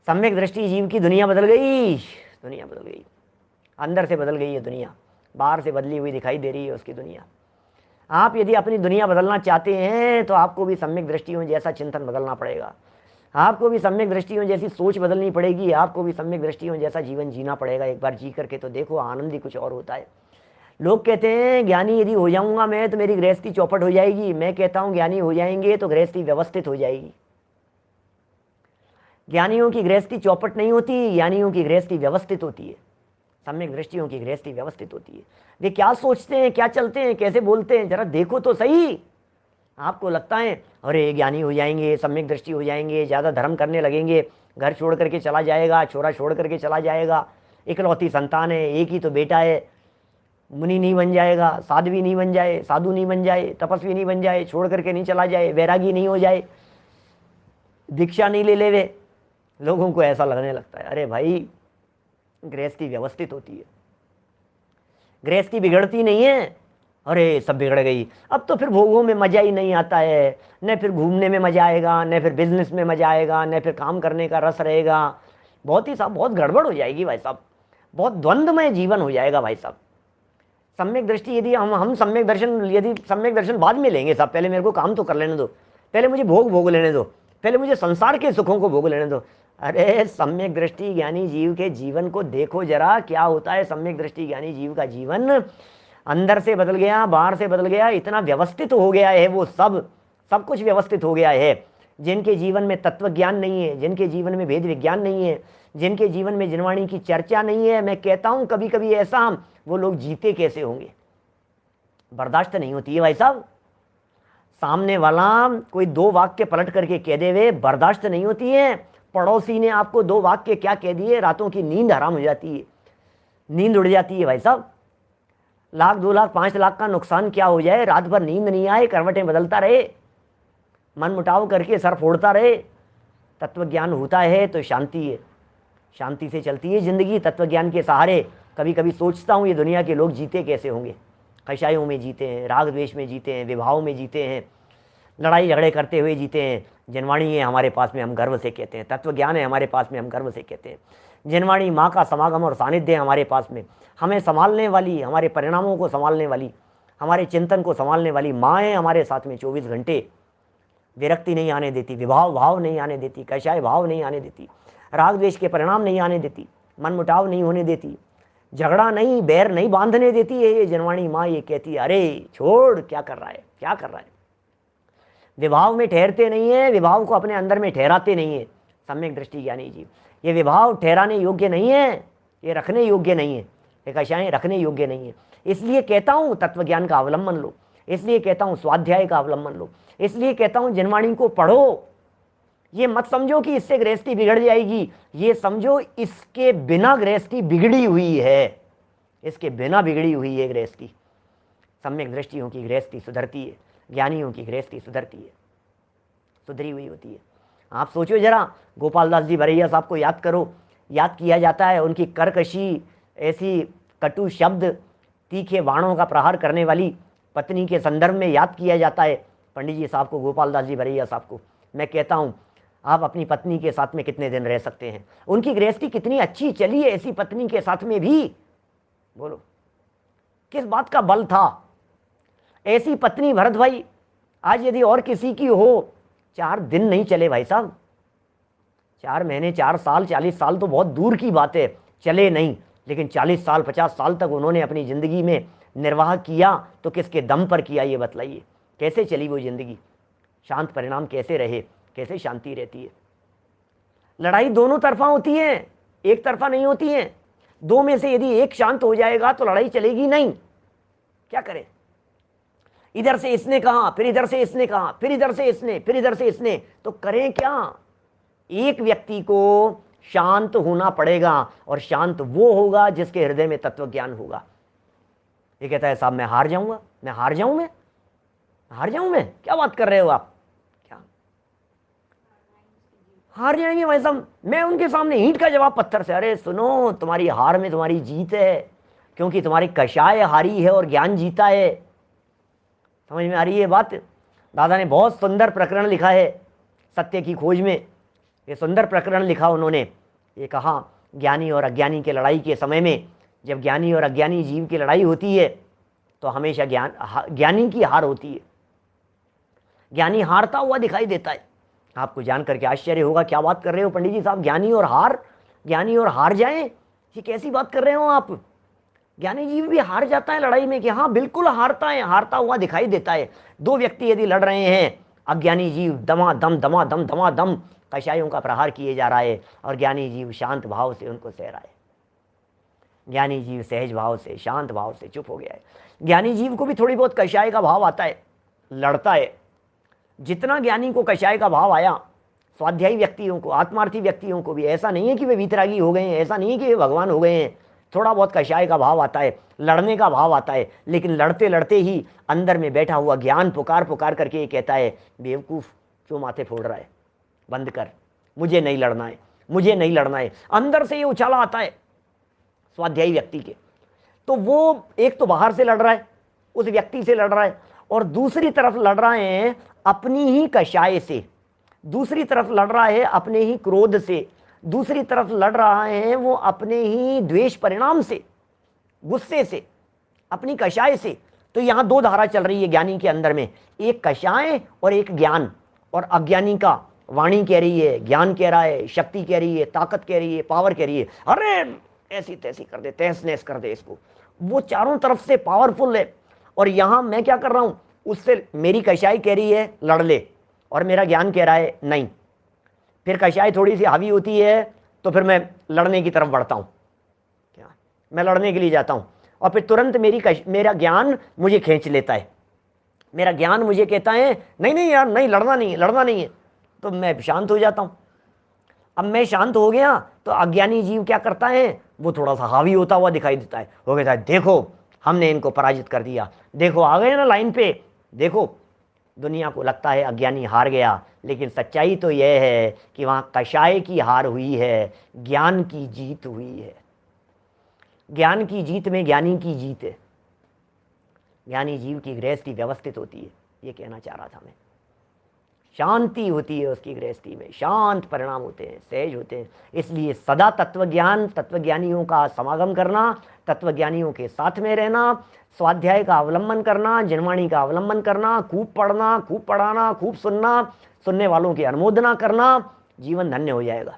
सम्यक दृष्टि जीव की दुनिया बदल गई, दुनिया बदल गई, अंदर से बदल गई है दुनिया, बाहर से बदली हुई दिखाई दे रही है उसकी दुनिया। आप यदि अपनी दुनिया बदलना चाहते हैं तो आपको भी सम्यक दृष्टियों जैसा चिंतन बदलना पड़ेगा, आपको भी सम्यक दृष्टियों जैसी सोच बदलनी पड़ेगी, आपको भी सम्यक दृष्टियों जैसा जीवन जीना पड़ेगा। एक बार जी करके तो देखो, आनंद ही कुछ और होता है। लोग कहते हैं ज्ञानी यदि हो जाऊंगा मैं तो मेरी गृहस्थी चौपट हो जाएगी। मैं कहता हूं ज्ञानी हो जाएंगे तो गृहस्थी व्यवस्थित हो जाएगी। ज्ञानियों की गृहस्थी चौपट नहीं होती, ज्ञानियों की गृहस्थी व्यवस्थित होती है। सम्यक दृष्टियों की गृहस्थी व्यवस्थित होती है। वे क्या सोचते हैं, क्या चलते हैं, कैसे बोलते हैं, जरा देखो तो सही। आपको लगता है अरे ज्ञानी हो जाएंगे, सम्यक दृष्टि हो जाएंगे, ज़्यादा धर्म करने लगेंगे, घर छोड़ करके चला जाएगा, छोरा छोड़ करके चला जाएगा, इकलौती संतान है, एक ही तो बेटा है, मुनि नहीं बन जाएगा, साध्वी नहीं बन जाए, साधु नहीं बन जाए, तपस्वी नहीं बन जाए, छोड़ करके नहीं चला जाए, वैरागी नहीं हो जाए, दीक्षा नहीं ले ले वे। लोगों को ऐसा लगने लगता है। अरे भाई, गृहस्थी व्यवस्थित होती है, गृहस्थी बिगड़ती नहीं है। अरे सब बिगड़ गई, अब तो फिर भोगों में मज़ा ही नहीं आता है, न फिर घूमने में मज़ा आएगा, न फिर बिजनेस में मज़ा आएगा, न फिर काम करने का रस रहेगा। बहुत गड़बड़ हो जाएगी भाई साहब, बहुत द्वंद्वमय जीवन हो जाएगा भाई साहब। सम्यक दृष्टि यदि हम सम्यक दर्शन बाद में लेंगे साहब, पहले मेरे को काम तो कर लेने दो, पहले मुझे भोग लेने दो, पहले मुझे संसार के सुखों को भोग लेने दो। अरे सम्यक दृष्टि ज्ञानी जीव के जीवन को देखो जरा, क्या होता है सम्यक दृष्टि ज्ञानी जीव का जीवन। अंदर से बदल गया, बाहर से बदल गया, इतना व्यवस्थित हो गया है, वो सब कुछ व्यवस्थित हो गया है। जिनके जीवन में तत्व ज्ञान नहीं है, जिनके जीवन में भेद विज्ञान नहीं है, जिनके जीवन में जिनवाणी की चर्चा नहीं है, मैं कहता हूं कभी कभी ऐसा, वो लोग जीते कैसे होंगे, बर्दाश्त नहीं होती है भाई साहब। सामने वाला कोई दो वाक्य पलट करके कह देवे, बर्दाश्त नहीं होती है। पड़ोसी ने आपको दो वाक्य क्या कह दिए, रातों की नींद हराम हो जाती है, नींद उड़ जाती है भाई साहब। लाख 2 लाख 5 लाख का नुकसान क्या हो जाए, रात भर नींद नहीं आए, करवटें बदलता रहे, मन मुटाव करके सर फोड़ता रहे। तत्व ज्ञान होता है तो शांति है, शांति से चलती है जिंदगी तत्व ज्ञान के सहारे। कभी कभी सोचता हूँ ये दुनिया के लोग जीते कैसे होंगे। कषायों में जीते हैं, राग द्वेष में जीते हैं, विभाव में जीते हैं, लड़ाई झगड़े करते हुए जीते हैं। जिनवाणी है हमारे पास में, हम गर्व से कहते हैं। तत्व ज्ञान है हमारे पास में, हम गर्व से कहते हैं। जिनवाणी माँ का समागम और सानिध्य है हमारे पास में, हमें संभालने वाली, हमारे परिणामों को संभालने वाली, हमारे चिंतन को संभालने वाली माँ है हमारे साथ में 24 घंटे। विरक्ति नहीं आने देती, विभाव भाव नहीं आने देती, कषाय भाव नहीं आने देती, राग द्वेष के परिणाम नहीं आने देती, मन मुटाव नहीं होने देती, झगड़ा नहीं, बैर नहीं बांधने देती है ये जिनवाणी माँ। ये कहती है अरे छोड़, क्या कर रहा है, क्या कर रहा है। विभाव में ठहरते नहीं है, विभाव को अपने अंदर में ठहराते नहीं है सम्यक दृष्टि ज्ञानी जीव। ये विभाव ठहराने योग्य नहीं है, ये रखने योग्य नहीं है, ये कषाएं रखने योग्य नहीं है। इसलिए कहता हूँ तत्व ज्ञान का अवलंबन लो, इसलिए कहता हूँ स्वाध्याय का अवलंबन लो, इसलिए कहता हूँ जिनवाणी को पढ़ो। ये मत समझो कि इससे गृहस्थी बिगड़ जाएगी, ये समझो इसके बिना गृहस्थी बिगड़ी हुई है, इसके बिना बिगड़ी हुई है गृहस्थी। सम्यक दृष्टियों की गृहस्थी सुधरती है, ज्ञानियों की गृहस्थी सुधरती है, सुधरी हुई होती है। आप सोचो जरा, गोपाल दास जी भरैया साहब को याद करो, याद किया जाता है उनकी कर्कशी, ऐसी कटु शब्द, तीखे बाणों का प्रहार करने वाली पत्नी के संदर्भ में याद किया जाता है पंडित जी साहब को, गोपाल दास जी भरैया साहब को। मैं कहता हूँ आप अपनी पत्नी के साथ में कितने दिन रह सकते हैं, उनकी गृहस्थी कितनी अच्छी चली है ऐसी पत्नी के साथ में भी, बोलो किस बात का बल था। ऐसी पत्नी भरत भाई आज यदि और किसी की हो, 4 दिन नहीं चले भाई साहब, 4 महीने, 4 साल, 40 साल तो बहुत दूर की बात है, चले नहीं, लेकिन 40 साल 50 साल तक उन्होंने अपनी ज़िंदगी में निर्वाह किया तो किसके दम पर किया ये बतलाइए। कैसे चली वो ज़िंदगी, शांत परिणाम कैसे रहे, कैसे शांति रहती है। लड़ाई दोनों तरफा होती है, एक तरफा नहीं होती है। दो में से यदि एक शांत हो जाएगा तो लड़ाई चलेगी नहीं। क्या करें, इधर से इसने कहा, फिर इधर से इसने कहा, फिर इधर से इसने, फिर इधर से इसने, तो करें क्या। एक व्यक्ति को शांत होना पड़ेगा और शांत वो होगा जिसके हृदय में तत्व ज्ञान होगा। ये कहता है साहब मैं हार जाऊंगा, मैं हार जाऊं, मैं हार जाऊं, मैं क्या बात कर रहे हो आप, क्या हार जाएंगे भाई साहब। मैं उनके सामने ईंट का जवाब पत्थर से। अरे सुनो, तुम्हारी हार में तुम्हारी जीत है, क्योंकि तुम्हारी कषाय हारी है और ज्ञान जीता है। समझ में आ रही है बात। दादा ने बहुत सुंदर प्रकरण लिखा है सत्य की खोज में, ये सुंदर प्रकरण लिखा उन्होंने ये कहा ज्ञानी और अज्ञानी के लड़ाई के समय में जब ज्ञानी और अज्ञानी जीव की लड़ाई होती है तो हमेशा ज्ञानी की हार होती है। ज्ञानी हारता हुआ दिखाई देता है। आपको जान करके आश्चर्य होगा, क्या बात कर रहे हो पंडित जी साहब, ज्ञानी और हार जाएं, ये कैसी बात कर रहे हो आप? ज्ञानी जीव भी हार जाता है लड़ाई में? कि हाँ बिल्कुल हारता है, हारता हुआ दिखाई देता है। दो व्यक्ति यदि लड़ रहे हैं, अज्ञानी जीव दमादम कषायों का प्रहार किए जा रहा है और ज्ञानी जीव शांत भाव से उनको सह रहा है। ज्ञानी जीव सहज भाव से, शांत भाव से चुप हो गया है। ज्ञानी जीव को भी थोड़ी बहुत कषाय का भाव आता है, लड़ता है। जितना ज्ञानी को कषाय का भाव आया, स्वाध्यायी व्यक्तियों को, आत्मार्थी व्यक्तियों को भी, ऐसा नहीं है कि वे वीतरागी हो गए हैं, ऐसा नहीं है कि वे भगवान हो गए हैं। थोड़ा बहुत कषाय का भाव आता है, लड़ने का भाव आता है, लेकिन लड़ते लड़ते ही अंदर में बैठा हुआ ज्ञान पुकार करके ये कहता है, बेवकूफ़ क्यों माथे फोड़ रहा है, बंद कर, मुझे नहीं लड़ना है, मुझे नहीं लड़ना है। अंदर से ये उछाला आता है स्वाध्यायी व्यक्ति के। तो वो एक तो बाहर से लड़ रहा है, उस व्यक्ति से लड़ रहा है, और दूसरी तरफ लड़ रहा है अपनी ही कषाय से, दूसरी तरफ लड़ रहा है अपने ही क्रोध से, दूसरी तरफ लड़ रहा है वो अपने ही द्वेष परिणाम से, गुस्से से, अपनी कषाय से। तो यहां दो धारा चल रही है ज्ञानी के अंदर में, एक कषाय और एक ज्ञान। और अज्ञानी का वाणी कह रही है, ज्ञान कह रहा है, शक्ति कह रही है, ताकत कह रही है, पावर कह रही है, अरे ऐसी तैसी कर दे, तहस नहस कर दे इसको। वो चारों तरफ से पावरफुल है। और यहां मैं क्या कर रहा हूं, उससे मेरी कषाय कह रही है लड़ ले, और मेरा ज्ञान कह रहा है नहीं। फिर कषाय थोड़ी सी हावी होती है तो फिर मैं लड़ने की तरफ बढ़ता हूं, क्या मैं लड़ने के लिए जाता हूं, और फिर तुरंत मेरा ज्ञान मुझे खींच लेता है। मेरा ज्ञान मुझे कहता है नहीं नहीं यार, नहीं लड़ना नहीं है, लड़ना नहीं है, तो मैं शांत हो जाता हूं। अब मैं शांत हो गया तो अज्ञानी जीव क्या करता है, वो थोड़ा सा हावी होता हुआ दिखाई देता है। वो कहता है देखो हमने इनको पराजित कर दिया, देखो आ गए ना लाइन पे। देखो दुनिया को लगता है अज्ञानी हार गया, लेकिन सच्चाई तो यह है कि वहां कषाय की हार हुई है, ज्ञान की जीत हुई है। ज्ञान की जीत में ज्ञानी की जीत है। ज्ञानी जीव की गृहस्थी व्यवस्थित होती है, ये कहना चाह रहा था मैं। शांति होती है उसकी गृहस्थी में, शांत परिणाम होते हैं, सहज होते हैं। इसलिए सदा तत्वज्ञान, तत्वज्ञानियों का समागम करना, तत्वज्ञानियों के साथ में रहना, स्वाध्याय का अवलंबन करना, जनवाणी का अवलंबन करना, खूब पढ़ना, खूब पढ़ाना, खूब सुनना, सुनने वालों की अनुमोदना करना, जीवन धन्य हो जाएगा।